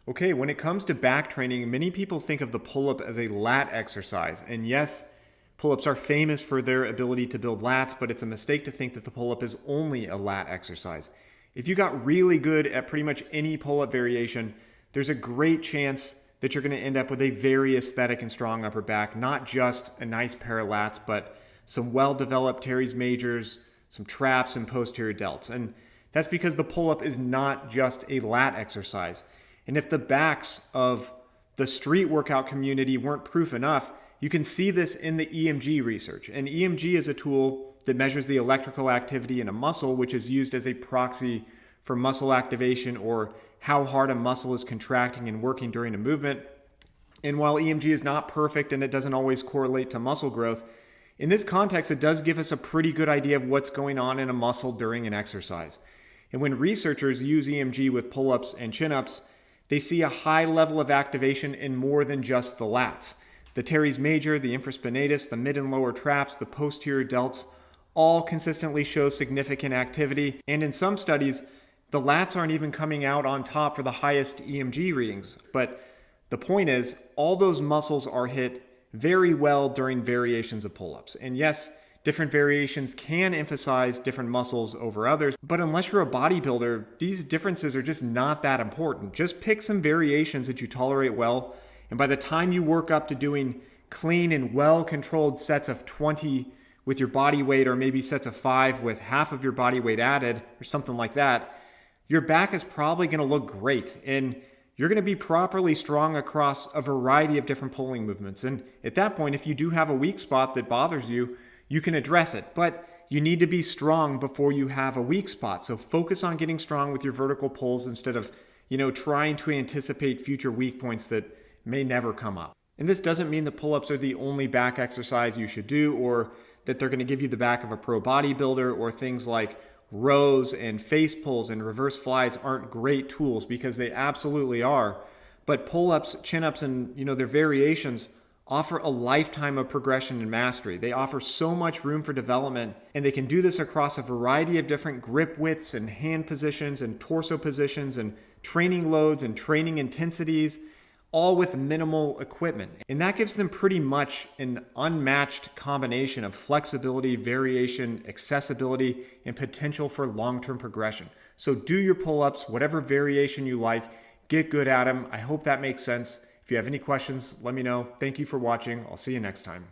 Okay, when it comes to back training, many people think of the pull-up as a lat exercise. And yes, pull-ups are famous for their ability to build lats, but it's a mistake to think that the pull-up is only a lat exercise. If you got really good at pretty much any pull-up variation, there's a great chance that you're going to end up with a very aesthetic and strong upper back, not just a nice pair of lats, but some well-developed teres majors, some traps, and posterior delts. And that's because the pull-up is not just a lat exercise. And if the backs of the street workout community weren't proof enough, you can see this in the EMG research. And EMG is a tool that measures the electrical activity in a muscle, which is used as a proxy for muscle activation or how hard a muscle is contracting and working during a movement. And while EMG is not perfect and it doesn't always correlate to muscle growth, in this context, it does give us a pretty good idea of what's going on in a muscle during an exercise. And when researchers use EMG with pull-ups and chin-ups, they see a high level of activation in more than just the lats. The teres major, the infraspinatus, the mid and lower traps, the posterior delts all consistently show significant activity. And in some studies, the lats aren't even coming out on top for the highest EMG readings. But the point is, all those muscles are hit very well during variations of pull-ups. And yes, different variations can emphasize different muscles over others, but unless you're a bodybuilder, these differences are just not that important. Just pick some variations that you tolerate well, and by the time you work up to doing clean and well-controlled sets of 20 with your body weight, or maybe sets of 5 with half of your body weight added, or something like that, your back is probably going to look great, and you're going to be properly strong across a variety of different pulling movements. And at that point, if you do have a weak spot that bothers you, you can address it, but you need to be strong before you have a weak spot. So focus on getting strong with your vertical pulls instead of, trying to anticipate future weak points that may never come up. And this doesn't mean that pull-ups are the only back exercise you should do, or that they're going to give you the back of a pro bodybuilder, or things like rows and face pulls and reverse flies aren't great tools, because they absolutely are. But pull-ups, chin-ups, and their variations offer a lifetime of progression and mastery. They offer so much room for development, and they can do this across a variety of different grip widths and hand positions and torso positions and training loads and training intensities, all with minimal equipment. And that gives them pretty much an unmatched combination of flexibility, variation, accessibility, and potential for long-term progression. So do your pull-ups, whatever variation you like, get good at them. I hope that makes sense. If you have any questions, let me know. Thank you for watching. I'll see you next time.